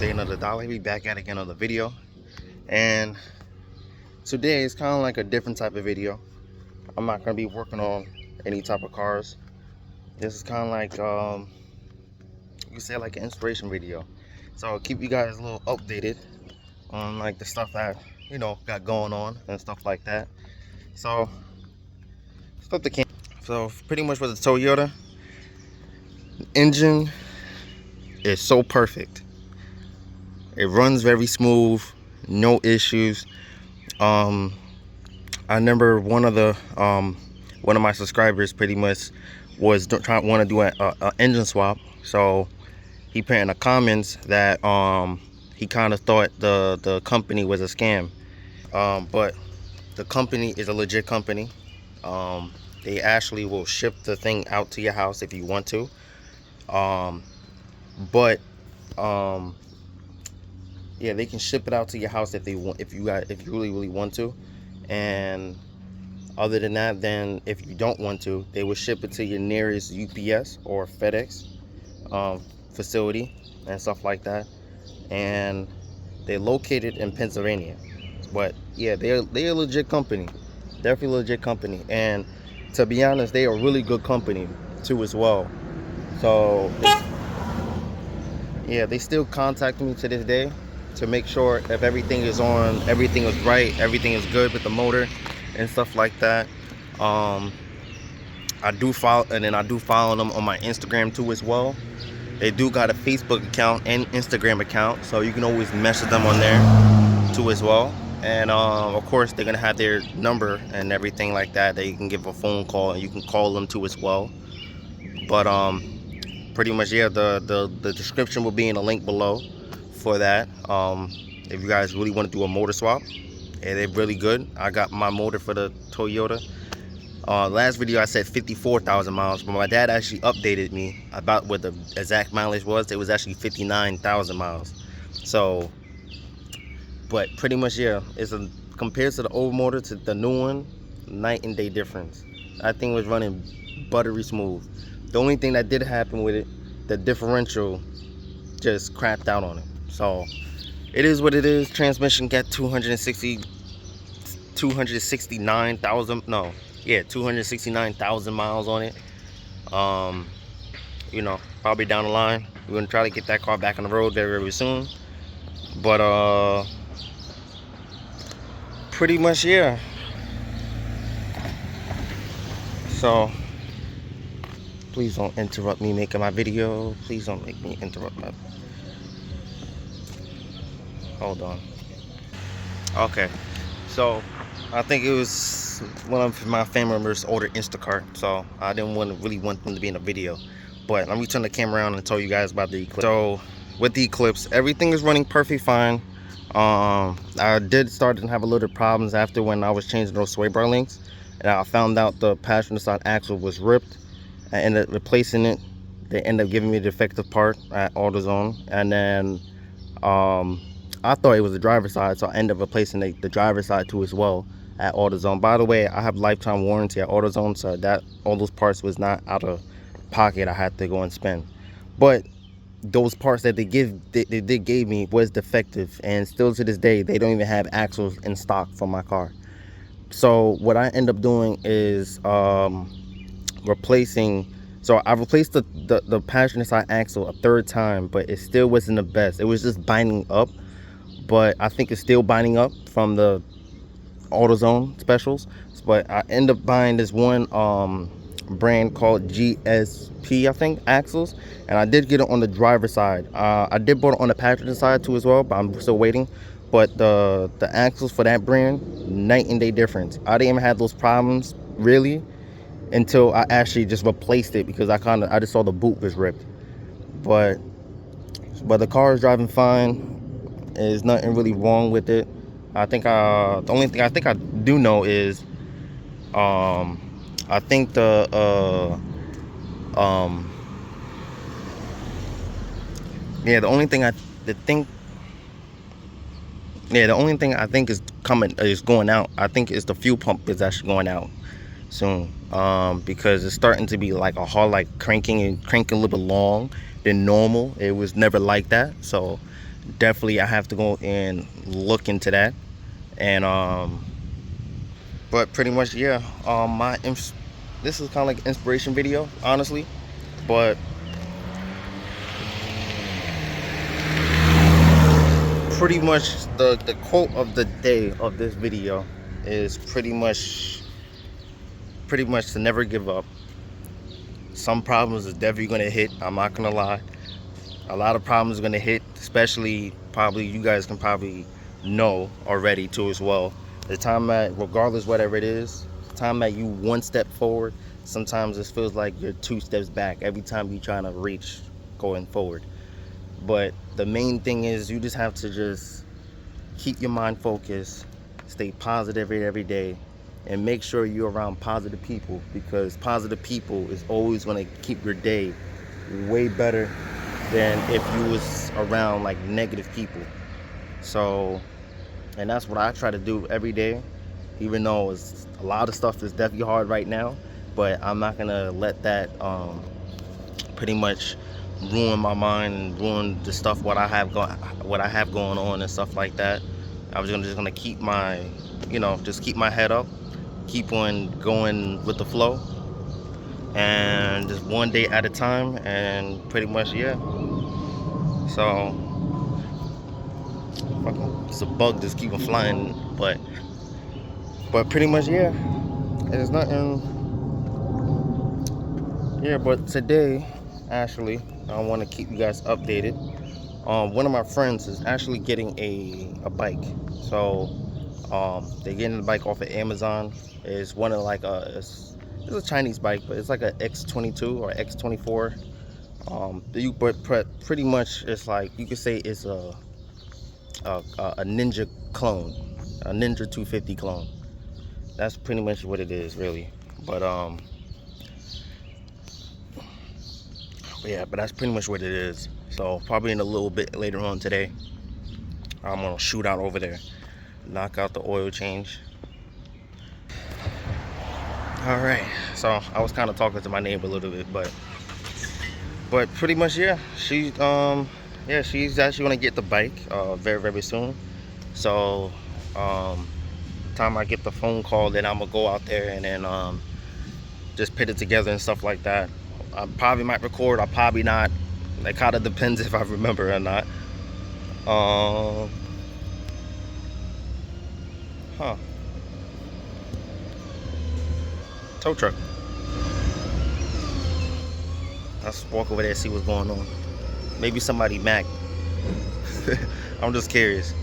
day, another dollar. We back at again on the video, and today is kind of like a different type of video. I'm not gonna be working on any type of cars. This is kind of like you could say like an inspiration video. So I'll keep you guys a little updated on like the stuff that got going on and stuff like that. So start the camera. So pretty much with the Toyota, engine is so perfect. It runs very smooth, no issues. I remember one of my subscribers pretty much want to do a engine swap. So he put in the comments that he kind of thought the company was a scam, but the company is a legit company. They actually will ship the thing out to your house if you want to. Yeah, they can ship it out to your house if they want, if you really want to. And other than that, then if you don't want to, they will ship it to your nearest UPS or FedEx facility and stuff like that. And they're located in Pennsylvania. But yeah, they're a legit company, definitely a legit company. And to be honest, they are a really good company too as well. So yeah, they still contact me to this day to make sure if everything is on, everything is right, everything is good with the motor and stuff like that. I do follow them on my Instagram too as well. They do got a Facebook account and Instagram account, so you can always message them on there too as well. And of course they're gonna have their number and everything like that. They can give a phone call and you can call them too as well. But pretty much, yeah, the description will be in the link below for that. If you guys really want to do a motor swap, and they're really good. I got my motor for the Toyota. Last video I said 54,000 miles, but my dad actually updated me about what the exact mileage was. It was actually 59,000 miles. So, but pretty much, yeah, compared to the old motor to the new one, night and day difference. That thing was running buttery smooth. The only thing that did happen with it, the differential just crapped out on it. So it is what it is. Transmission got 269,000 miles on it. Probably down the line we're gonna try to get that car back on the road very, very soon. But pretty much, yeah. So please don't interrupt me making my video. Please don't make me interrupt my... Hold on. Okay. So I think it was one of my family members ordered Instacart. So I didn't really want them to be in the video. But let me turn the camera around and tell you guys about the Eclipse. So with the Eclipse, everything is running perfectly fine. I did start to have a little problems after when I was changing those sway bar links. And I found out the passenger side axle was ripped. I ended up replacing it. They ended up giving me a defective part at AutoZone, and then I thought it was the driver's side, so I ended up replacing the driver's side too as well at AutoZone. By the way, I have lifetime warranty at AutoZone, so that all those parts was not out of pocket. I had to go and spend, but those parts that they gave me was defective, and still to this day they don't even have axles in stock for my car. So what I end up doing is replacing. So I replaced the passenger side axle a third time, but it still wasn't the best. It was just binding up, but I think it's still binding up from the AutoZone specials. But I end up buying this one brand called GSP, I think, axles, and I did get it on the driver's side. I did bought it on the passenger side too as well, but I'm still waiting. But the axles for that brand, night and day difference. I didn't even have those problems really until I actually just replaced it, because I just saw the boot was ripped. But the car is driving fine. There's nothing really wrong with it. I think the only thing I think I do know is I think the only thing I think is going out. I think is the fuel pump is actually going out soon, because it's starting to be like a hard, like cranking a little bit long than normal. It was never like that. So definitely I have to go and look into that. And but pretty much, yeah, this is kind of like an inspiration video, honestly. But pretty much the quote of the day of this video is pretty much to never give up. Some problems is definitely gonna hit, I'm not gonna lie. A lot of problems are gonna hit, especially probably you guys can probably know already too as well. The time that, regardless whatever it is, the time that you one step forward, sometimes it feels like you're two steps back every time you're trying to reach going forward. But the main thing is you just have to just keep your mind focused, stay positive every day, and make sure you're around positive people, because positive people is always going to keep your day way better than if you was around like negative people. So, and that's what I try to do every day, even though it's a lot of stuff is definitely hard right now, but I'm not gonna let that pretty much ruin my mind and ruin the stuff what I have going on and stuff like that. I was just gonna keep my, just keep my head up, keep on going with the flow, and just one day at a time. And pretty much, yeah. So fucking, it's a bug just keep on flying, but pretty much, yeah. There's nothing. Yeah, but today, actually, I want to keep you guys updated. One of my friends is actually getting a bike. So they're getting the bike off of Amazon. It's one of like it's a Chinese bike, but it's like a X22 or X24. But pretty much it's like, you could say it's a Ninja clone, a Ninja 250 clone. That's pretty much what it is, really. But yeah, but that's pretty much what it is. So probably in a little bit later on today, I'm gonna shoot out over there, knock out the oil change. All right, so I was kind of talking to my neighbor a little bit, but pretty much, yeah, she's actually gonna get the bike very soon. So time I get the phone call, then I'm gonna go out there and then just put it together and stuff like that. I probably might record, I probably not. It kind of depends if I remember or not. Tow truck. Let's walk over there and see what's going on. Maybe somebody Mac. I'm just curious.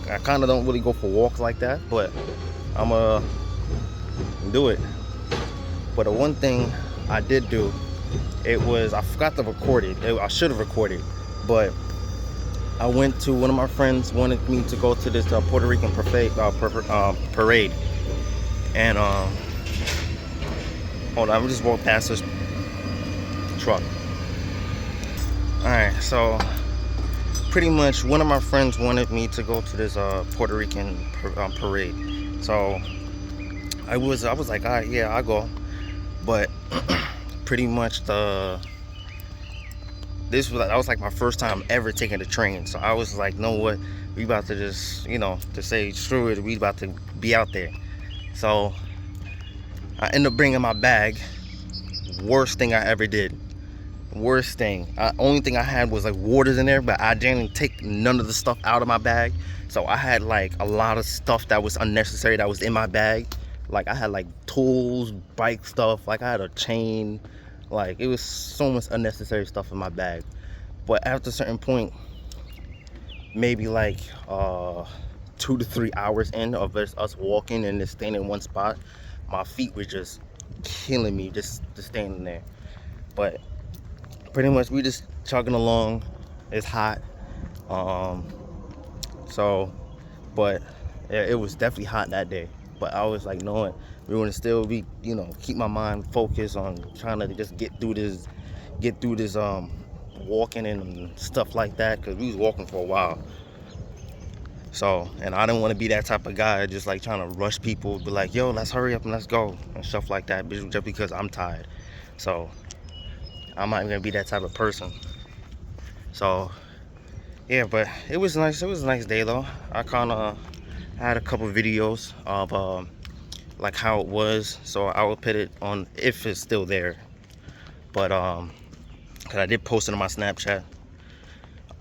I kind of don't really go for walks like that, but I'm gonna do it. But the one thing I did do, it was, I forgot to record it. I should have recorded, but I went to, one of my friends wanted me to go to this Puerto Rican parade. And hold on, I'm just walking past this truck. Alright, so pretty much one of my friends wanted me to go to this Puerto Rican parade. So I was like, all right, yeah, I'll go. But pretty much that was like my first time ever taking the train. So I was like, know what, we about to just, to say screw it, we about to be out there. So I ended up bringing my bag. Worst thing I ever did. Worst thing. Only thing I had was like waters in there, but I didn't take none of the stuff out of my bag. So I had like a lot of stuff that was unnecessary that was in my bag. Like I had like tools, bike stuff, like I had a chain. Like it was so much unnecessary stuff in my bag. But after a certain point, maybe like 2 to 3 hours in of us walking and just staying in one spot, my feet were just killing me just standing there. But pretty much we just chugging along. It's hot. So, but yeah, it was definitely hot that day. But I was like, knowing we want to still be, keep my mind focused on trying to just get through this walking and stuff like that, because we was walking for a while. So, and I didn't want to be that type of guy just like trying to rush people, be like, yo, let's hurry up and let's go and stuff like that, just because I'm tired. So I'm not gonna be that type of person. So yeah, but it was nice. It was a nice day though. I kind of had a couple videos of like how it was, so I will put it on if it's still there. But cause I did post it on my Snapchat.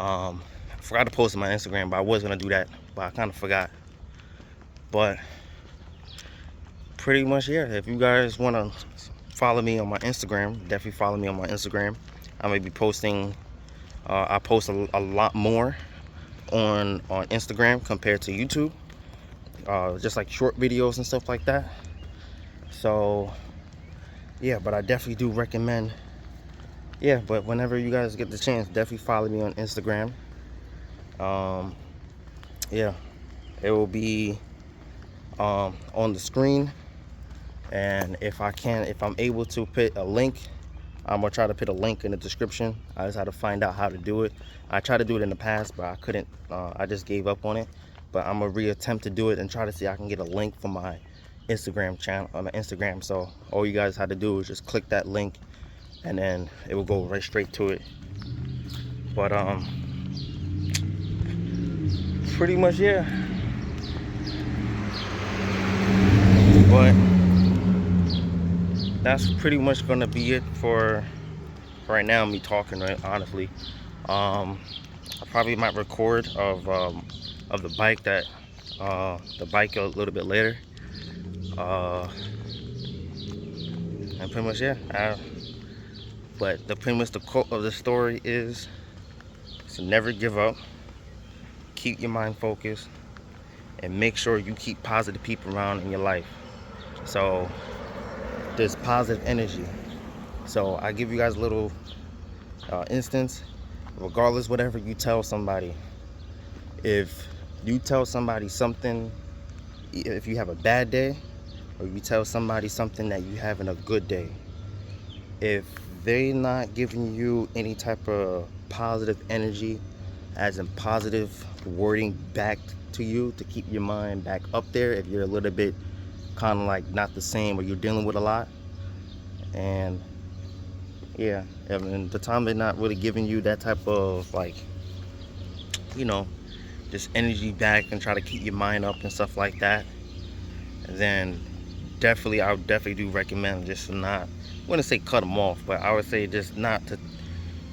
I forgot to post it on my Instagram, but I was gonna do that, but I kind of forgot. But pretty much, yeah, if you guys want to follow me on my Instagram, definitely follow me on my Instagram. I may be posting, I post a lot more on Instagram compared to YouTube, just like short videos and stuff like that. So yeah, but I definitely do recommend, yeah, but whenever you guys get the chance, definitely follow me on Instagram. Yeah, it will be on the screen, and if I'm able to put a link, I'm gonna try to put a link in the description. I just had to find out how to do it. I tried to do it in the past, but I couldn't. I just gave up on it. But I'm gonna reattempt to do it and try to see if I can get a link for my Instagram channel on my Instagram. So all you guys had to do is just click that link, and then it will go right straight to it. But pretty much, yeah. But that's pretty much gonna be it for right now. Me talking, right? Honestly, I probably might record of the bike a little bit later. And pretty much, yeah. But pretty much the quote of the story is to never give up, keep your mind focused, and make sure you keep positive people around in your life. So there's positive energy. So I give you guys a little instance. Regardless, whatever you tell somebody, if you tell somebody something, if you have a bad day, or you tell somebody something that you having a good day, if they're not giving you any type of positive energy, as in positive wording back to you to keep your mind back up there, if you're a little bit kind of like not the same, or you're dealing with a lot, and yeah, and the time they're not really giving you that type of, like, you know, just energy back and try to keep your mind up and stuff like that, then definitely, I would definitely do recommend just to not, I wouldn't say cut them off, but I would say just not to,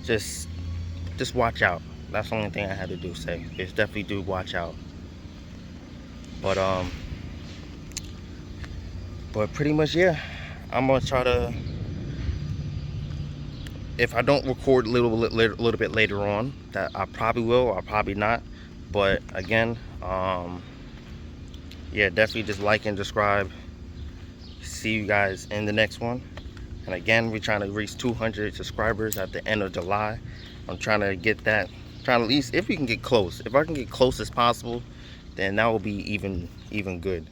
just watch out. That's the only thing I had to do say, is definitely do watch out. But pretty much, yeah, I'm gonna try to, if I don't record a little bit later on, that I probably will, or probably not. But again, yeah, definitely just like and subscribe. See you guys in the next one. And again, we're trying to reach 200 subscribers at the end of July. I'm trying to get that, trying to, at least, if we can get close, if I can get close as possible, then that will be even good.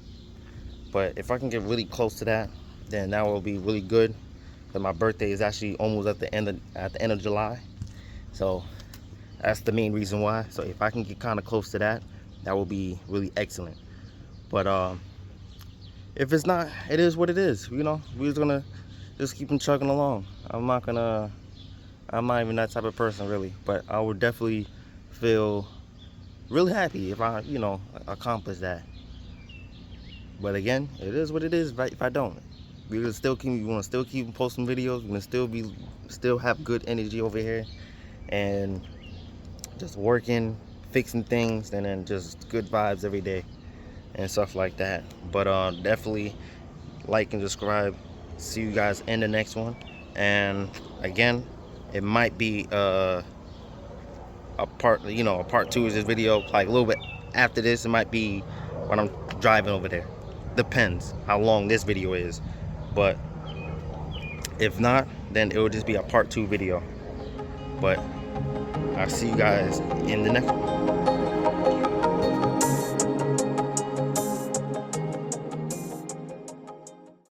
But if I can get really close to that, then that will be really good. But my birthday is actually almost at the end of July, so that's the main reason why. So if I can get kind of close to that, that will be really excellent. But if it's not, it is what it is. You know, we're just gonna just keep them chugging along. I'm not even that type of person, really. But I would definitely feel really happy if I, you know, accomplish that. But again, it is what it is. If I don't, we want to still keep posting videos. We're gonna still have good energy over here, and just working, fixing things, and then just good vibes every day and stuff like that. But definitely like and subscribe. See you guys in the next one. And again, it might be a part 2 of this video, like a little bit after this. It might be when I'm driving over there. Depends how long this video is. But if not, then it will just be a part 2 video. But I'll see you guys in the next one.